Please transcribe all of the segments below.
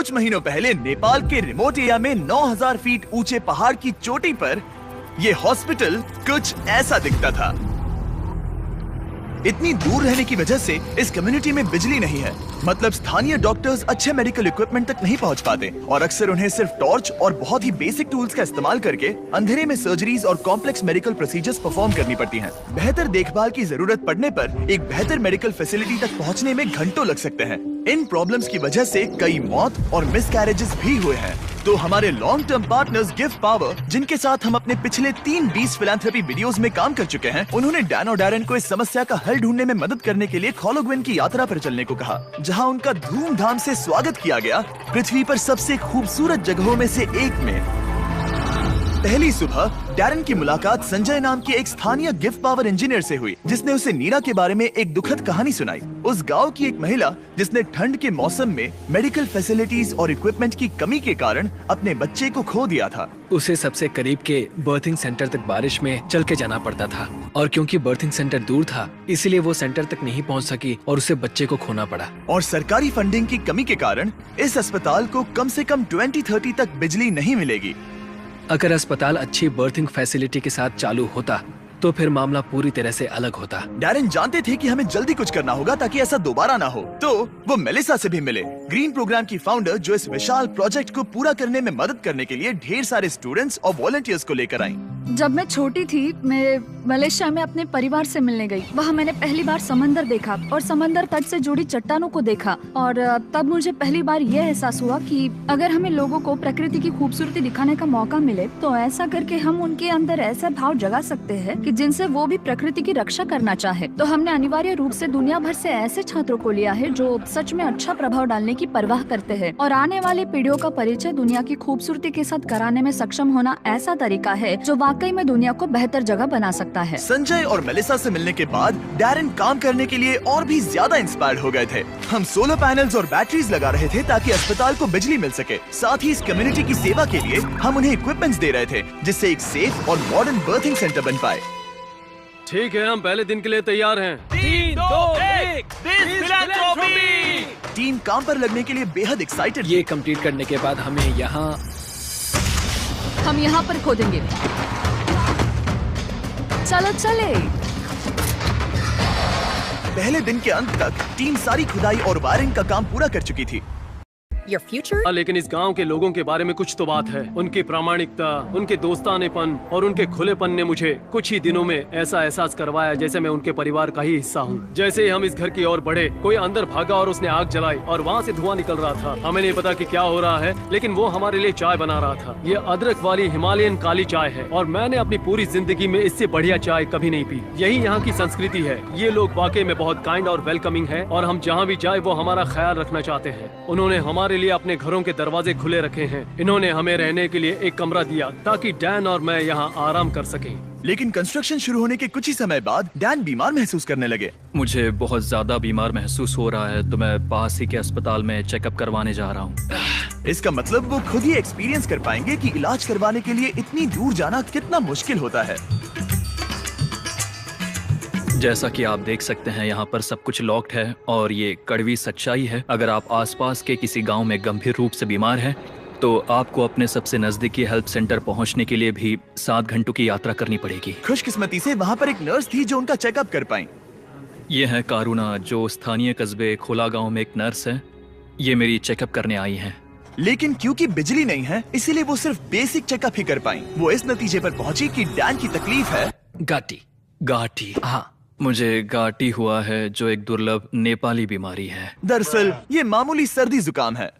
कुछ महीनों पहले नेपाल के रिमोट एरिया में 9000 फीट ऊंचे पहाड़ की चोटी पर ये हॉस्पिटल कुछ ऐसा दिखता था। इतनी दूर रहने की वजह से इस कम्युनिटी में बिजली नहीं है, मतलब स्थानीय डॉक्टर्स अच्छे मेडिकल इक्विपमेंट तक नहीं पहुंच पाते और अक्सर उन्हें सिर्फ टॉर्च और बहुत ही बेसिक टूल्स का इस्तेमाल करके अंधेरे में सर्जरीज और कॉम्प्लेक्स मेडिकल प्रोसीजर्स परफॉर्म करनी पड़ती हैं। बेहतर देखभाल की जरूरत पड़ने पर एक बेहतर मेडिकल फैसिलिटी तक पहुंचने में घंटों लग सकते हैं। इन प्रॉब्लम्स की वजह से कई मौत और मिसकैरेजेस भी हुए हैं। तो हमारे long term partners give power, जिनके साथ हम अपने पिछले 3 बीस फिलैंथ्रोपी वीडियोस में काम कर चुके हैं, उन्होंने डैन और डैरेन को इस समस्या का हल ढूंढने में मदद करने के लिए खोलोग्विन की यात्रा पर चलने को कहा, जहां उनका धूमधाम से स्वागत किया गया पृथ्वी पर सबसे खूबसूरत जगहों में से एक में। पहली सुबह डैरेन की मुलाकात संजय नाम के एक स्थानीय गिव पावर इंजीनियर से हुई, जिसने उसे नीरा के बारे में एक दुखद कहानी सुनाई। उस गांव की एक महिला जिसने ठंड के मौसम में मेडिकल फैसिलिटीज और इक्विपमेंट की कमी के कारण अपने बच्चे को खो दिया था। उसे सबसे करीब के बर्थिंग सेंटर तक बारिश में चल के जाना पड़ता था और क्योंकि बर्थिंग सेंटर दूर था, इसलिए वो सेंटर तक नहीं पहुंच सकी और उसे बच्चे को खोना पड़ा। और सरकारी फंडिंग की कमी के कारण इस अस्पताल को कम से कम 2030 तक बिजली नहीं मिलेगी। अगर अस्पताल अच्छी बर्थिंग फैसिलिटी के साथ चालू होता तो फिर मामला पूरी तरह से अलग होता। डैरेन जानते थे कि हमें जल्दी कुछ करना होगा ताकि ऐसा दोबारा ना हो, तो वो मेलिसा से भी मिले, ग्रीन प्रोग्राम की फाउंडर, जो इस विशाल प्रोजेक्ट को पूरा करने में मदद करने के लिए ढेर सारे स्टूडेंट्स और वॉलंटियर्स को लेकर आई। जब मैं छोटी थी, मैं मलेशिया में अपने परिवार से मिलने गई। वहाँ मैंने पहली बार समंदर देखा और समंदर तट से जुड़ी चट्टानों को देखा और तब मुझे पहली बार यह एहसास हुआ कि अगर हमें लोगों को प्रकृति की खूबसूरती दिखाने का मौका मिले तो ऐसा करके हम उनके अंदर ऐसा भाव जगा सकते हैं कि जिनसे वो भी प्रकृति की रक्षा करना चाहे। तो हमने अनिवार्य रूप से दुनिया भर से ऐसे छात्रों को लिया है जो सच में अच्छा प्रभाव डालने की परवाह करते हैं और आने वाली पीढ़ियों का परिचय दुनिया की खूबसूरती के साथ कराने में सक्षम होना ऐसा तरीका है जो वाकई में दुनिया को बेहतर जगह बना सकता है। संजय और मेलिसा से मिलने के बाद डैरेन काम करने के लिए और भी ज्यादा इंस्पायर्ड हो गए थे। हम सोलर पैनल्स और बैटरीज लगा रहे थे ताकि अस्पताल को बिजली मिल सके। साथ ही इस कम्युनिटी की सेवा के लिए हम उन्हें इक्विपमेंट्स दे रहे थे, जिससे एक सेफ और मॉडर्न बर्थिंग सेंटर बन पाए। ठीक है, हम पहले दिन के लिए तैयार हैं। 3, 2, 1 टीम काम पर लगने के लिए बेहद एक्साइटेड। ये कंप्लीट करने के बाद हम यहाँ पर खोदेंगे। चलो चले। पहले दिन के अंत तक टीम सारी खुदाई और वायरिंग का काम पूरा कर चुकी थी। Your future? लेकिन इस गांव के लोगों के बारे में कुछ तो बात है। उनकी प्रामाणिकता, उनके दोस्तानेपन और उनके खुलेपन ने मुझे कुछ ही दिनों में ऐसा एहसास करवाया जैसे मैं उनके परिवार का ही हिस्सा हूँ। जैसे ही हम इस घर की ओर बढ़े, कोई अंदर भागा और उसने आग जलाई और वहाँ से धुआं निकल रहा था। हमें नहीं पता कि क्या हो रहा है, लेकिन वो हमारे लिए चाय बना रहा था। ये अदरक वाली हिमालयन काली चाय है और मैंने अपनी पूरी जिंदगी में इससे बढ़िया चाय कभी नहीं पी। यही यहाँ की संस्कृति है। ये लोग वाकई में बहुत काइंड और वेलकमिंग है और हम जहाँ भी जाए वो हमारा ख्याल रखना चाहते हैं। उन्होंने हमारे लिए अपने घरों के दरवाजे खुले रखे हैं। इन्होंने हमें रहने के लिए एक कमरा दिया ताकि डैन और मैं यहाँ आराम कर सकें। लेकिन कंस्ट्रक्शन शुरू होने के कुछ ही समय बाद डैन बीमार महसूस करने लगे। मुझे बहुत ज्यादा बीमार महसूस हो रहा है, तो मैं पास ही के अस्पताल में चेकअप करवाने जा रहा हूँ। इसका मतलब वो खुद ही एक्सपीरियंस कर पाएंगे कि इलाज करवाने के लिए इतनी दूर जाना कितना मुश्किल होता है। जैसा कि आप देख सकते हैं, यहाँ पर सब कुछ लॉक्ड है और ये कड़वी सच्चाई है। अगर आप आसपास के किसी गांव में गंभीर रूप से बीमार हैं, तो आपको अपने सबसे नजदीकी हेल्प सेंटर पहुंचने के लिए भी 7 घंटों की यात्रा करनी पड़ेगी। खुशकिस्मती से वहाँ पर एक नर्स थी जो उनका चेकअप कर पाई। ये है कारुणा, जो स्थानीय कस्बे खोला गाँव में एक नर्स है। ये मेरी चेकअप करने आई है। लेकिन क्योंकि बिजली नहीं है, इसीलिए वो सिर्फ बेसिक चेकअप ही कर पाई। वो इस नतीजे पर पहुंची कि डैन की तकलीफ है गाटी। हाँ, मुझे गाटी हुआ है, जो एक दुर्लभ नेपाली बीमारी है। दरअसल ये मामूली सर्दी जुकाम है।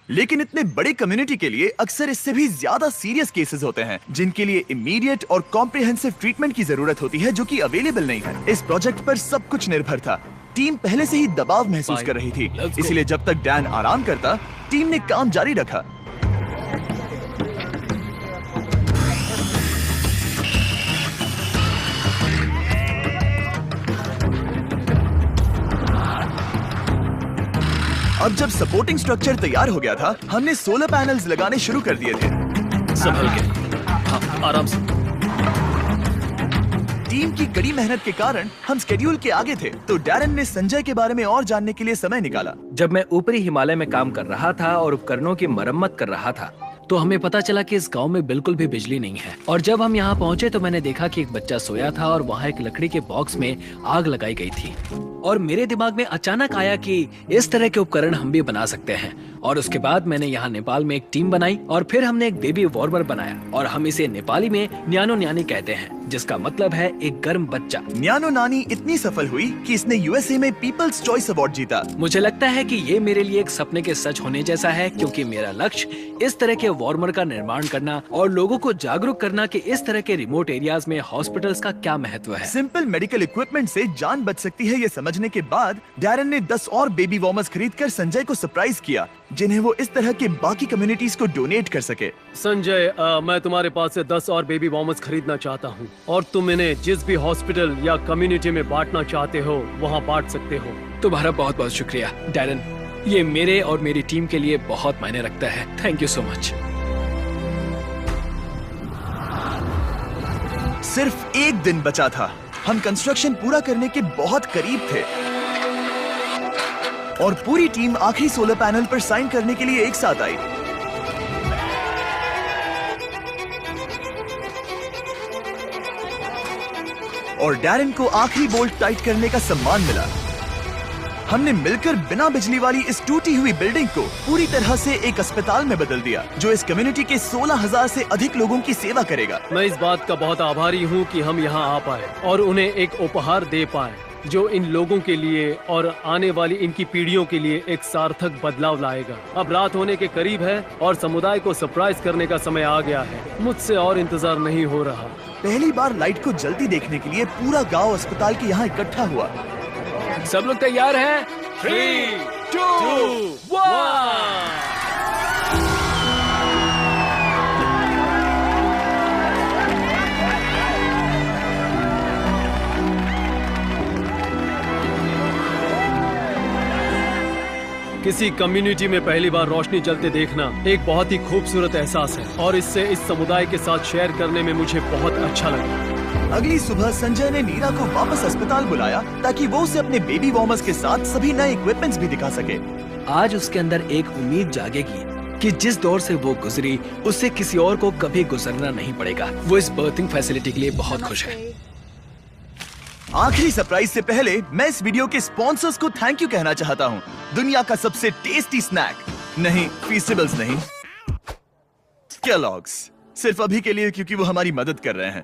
लेकिन इतने बड़े कम्युनिटी के लिए अक्सर इससे भी ज्यादा सीरियस केसेस होते हैं, जिनके लिए इमीडिएट और कॉम्प्रिहेंसिव ट्रीटमेंट की जरूरत होती है, जो कि अवेलेबल नहीं है। इस प्रोजेक्ट पर सब कुछ निर्भर था। टीम पहले से ही दबाव महसूस कर रही थी, इसलिए जब तक डैन आराम करता, टीम ने काम जारी रखा। अब जब सपोर्टिंग स्ट्रक्चर तैयार हो गया था, हमने सोलर पैनल्स लगाने शुरू कर दिए थे। संभल के, हाँ, आराम से। टीम की कड़ी मेहनत के कारण हम स्केड्यूल के आगे थे, तो डैरन ने संजय के बारे में और जानने के लिए समय निकाला। जब मैं ऊपरी हिमालय में काम कर रहा था और उपकरणों की मरम्मत कर रहा था, तो हमें पता चला कि इस गांव में बिल्कुल भी बिजली नहीं है। और जब हम यहाँ पहुँचे तो मैंने देखा कि एक बच्चा सोया था और वहाँ एक लकड़ी के बॉक्स में आग लगाई गई थी। और मेरे दिमाग में अचानक आया कि इस तरह के उपकरण हम भी बना सकते हैं। और उसके बाद मैंने यहाँ नेपाल में एक टीम बनाई और फिर हमने एक बेबी वार्मर बनाया, और हम इसे नेपाली में न्यानो न्यानी कहते हैं, जिसका मतलब है एक गर्म बच्चा। न्यानो नानी इतनी सफल हुई कि इसने यूएसए में पीपल्स चॉइस अवार्ड जीता। मुझे लगता है कि ये मेरे लिए एक सपने के सच होने जैसा है, क्योंकि मेरा लक्ष्य इस तरह के वार्मर का निर्माण करना और लोगों को जागरूक करना कि इस तरह के रिमोट एरियाज में हॉस्पिटल्स का क्या महत्व है। सिंपल मेडिकल इक्विपमेंट से जान बच सकती है, ये समझने के बाद डैरन ने 10 और बेबी वार्मर्स खरीदकर संजय को सरप्राइज किया, जिन्हें वो इस तरह के बाकी कम्युनिटीज को डोनेट कर सके। संजय, मैं तुम्हारे पास से 10 और बेबी वार्मर्स खरीदना चाहता हूँ, और तुम इन्हें जिस भी हॉस्पिटल या कम्युनिटी में बांटना चाहते हो वहाँ बांट सकते हो। तुम्हारा बहुत बहुत शुक्रिया डैरन, ये मेरे और मेरी टीम के लिए बहुत मायने रखता है। Thank you so much. सिर्फ एक दिन बचा था, हम कंस्ट्रक्शन पूरा करने के बहुत करीब थे और पूरी टीम आखिरी सोलर पैनल पर साइन करने के लिए एक साथ आई। और डैरन को आखिरी बोल्ट टाइट करने का सम्मान मिला। हमने मिलकर बिना बिजली वाली इस टूटी हुई बिल्डिंग को पूरी तरह से एक अस्पताल में बदल दिया, जो इस कम्युनिटी के 16,000 से अधिक लोगों की सेवा करेगा। मैं इस बात का बहुत आभारी हूँ कि हम यहाँ आ पाए और उन्हें एक उपहार दे पाए जो इन लोगों के लिए और आने वाली इनकी पीढ़ियों के लिए एक सार्थक बदलाव लाएगा। अब रात होने के करीब है और समुदाय को सरप्राइज करने का समय आ गया है। मुझसे और इंतजार नहीं हो रहा। पहली बार लाइट को जलती देखने के लिए पूरा गांव अस्पताल के यहाँ इकट्ठा हुआ। सब लोग तैयार हैं? 3, 2, 1। किसी कम्युनिटी में पहली बार रोशनी जलते देखना एक बहुत ही खूबसूरत एहसास है, और इससे इस समुदाय के साथ शेयर करने में मुझे बहुत अच्छा लगा। अगली सुबह संजय ने नीरा को वापस अस्पताल बुलाया ताकि वो उसे अपने बेबी वार्मर्स के साथ सभी नए इक्विपमेंट्स भी दिखा सके। आज उसके अंदर एक उम्मीद जागेगी कि जिस दौर से वो गुजरी उससे किसी और को कभी गुजरना नहीं पड़ेगा। वो इस बर्थिंग फैसिलिटी के लिए बहुत खुश है। आखिरी सरप्राइज से पहले मैं इस वीडियो के स्पॉन्सर्स को थैंक यू कहना चाहता हूँ। दुनिया का सबसे टेस्टी स्नैक, नहीं फीस्टेबल्स नहीं, केलॉग्स। सिर्फ अभी के लिए क्योंकि वो हमारी मदद कर रहे हैं।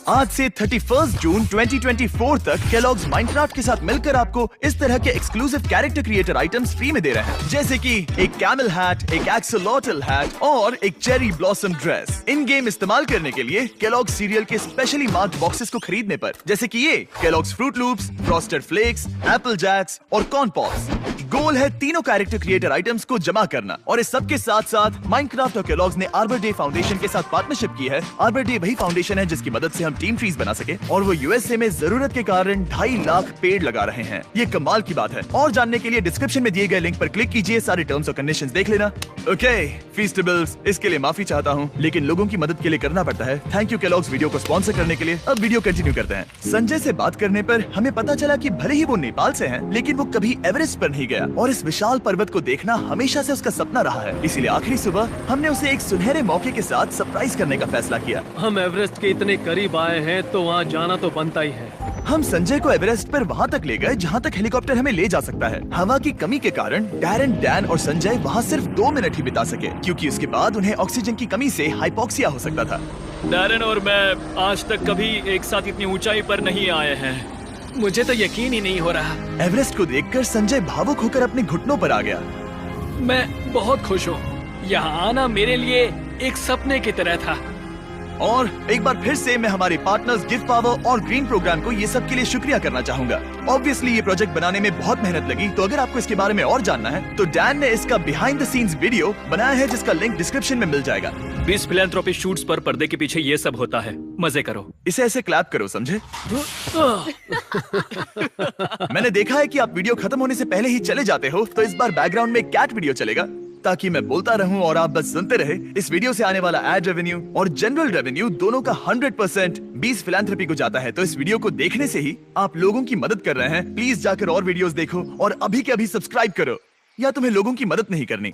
आज से 31 जून 2024 तक केलॉग्स माइनक्राफ्ट के साथ मिलकर आपको इस तरह के exclusive character creator items free में दे रहे हैं, जैसे कि एक कैमल हैट, एक एक्सोलॉटल हैट और एक cherry blossom dress. In game इस्तेमाल करने के लिए केलॉग्स सीरियल के स्पेशली मार्क्ड बॉक्सेस को खरीदने पर, जैसे कि ये Kellogg's Froot Loops, Frosted Flakes, Apple Jacks और कॉर्न पॉप्स। गोल है तीनों कैरेक्टर क्रिएटर आइटम्स को जमा करना, और इस सब के साथ साथ माइनक्राफ्ट और केलॉग्स ने आर्बर डे फाउंडेशन के साथ पार्टनरशिप की है। आर्बर डे वही फाउंडेशन है जिसकी मदद से हम टीम ट्रीज बना सके, और वो यूएसए में जरूरत के कारण 2.5 लाख पेड़ लगा रहे हैं। ये कमाल की बात है। और जानने के लिए डिस्क्रिप्शन में दिए गए लिंक पर क्लिक कीजिए, सारे टर्म्स और कंडीशंस देख लेना। ओके फीस्टेबल्स, इसके लिए माफी चाहता हूँ, लेकिन लोगों की मदद के लिए करना पड़ता है। थैंक यू केलॉग्स वीडियो को स्पॉन्सर करने के लिए। अब वीडियो कंटिन्यू करते हैं। संजय से बात करने पर हमें पता चला कि भले ही वो नेपाल से हैं, लेकिन वो कभी एवरेस्ट पर नहीं गया, और इस विशाल पर्वत को देखना हमेशा से उसका सपना रहा है। इसीलिए आखिरी सुबह हमने उसे एक सुनहरे मौके के साथ सरप्राइज करने का फैसला किया। हम एवरेस्ट के इतने करीब आए हैं तो वहाँ जाना तो बनता ही है। हम संजय को एवरेस्ट पर वहाँ तक ले गए जहाँ तक हेलीकॉप्टर हमें ले जा सकता है। हवा की कमी के कारण डैरन, डैन और संजय वहाँ सिर्फ 2 मिनट ही बिता सके, क्योंकि उसके बाद उन्हें ऑक्सीजन की कमी से हाइपोक्सिया हो सकता था। डैरन और मैं आज तक कभी एक साथ इतनी ऊंचाई पर नहीं आए हैं। मुझे तो यकीन ही नहीं हो रहा। एवरेस्ट को देखकर संजय भावुक होकर अपने घुटनों पर आ गया। मैं बहुत खुश हूँ। यहाँ आना मेरे लिए एक सपने की तरह था। और एक बार फिर से मैं हमारे पार्टनर्स गिव पावर और ग्रीन प्रोग्राम को ये सब के लिए शुक्रिया करना चाहूंगा। ऑब्वियसली ये प्रोजेक्ट बनाने में बहुत मेहनत लगी, तो अगर आपको इसके बारे में और जानना है तो डैन ने इसका बिहाइंड द सीन्स वीडियो बनाया है, जिसका लिंक डिस्क्रिप्शन में मिल जाएगा। 20 फिलैंथ्रोपी शूट्स पर पर्दे के पीछे ये सब होता है। मजे करो। इसे ऐसे क्लैप करो, समझे? मैंने देखा है कि आप वीडियो खत्म होने से पहले ही चले जाते हो, तो इस बार बैकग्राउंड में कैट वीडियो चलेगा। ताकि मैं बोलता रहूं और आप बस सुनते रहे। इस वीडियो से आने वाला एड रेवेन्यू और जनरल रेवेन्यू दोनों का 100% बीस फिलैंथ्रोपी को जाता है। तो इस वीडियो को देखने से ही आप लोगों की मदद कर रहे हैं। प्लीज जाकर और वीडियोस देखो और अभी के अभी सब्सक्राइब करो, या तुम्हें लोगों की मदद नहीं करनी।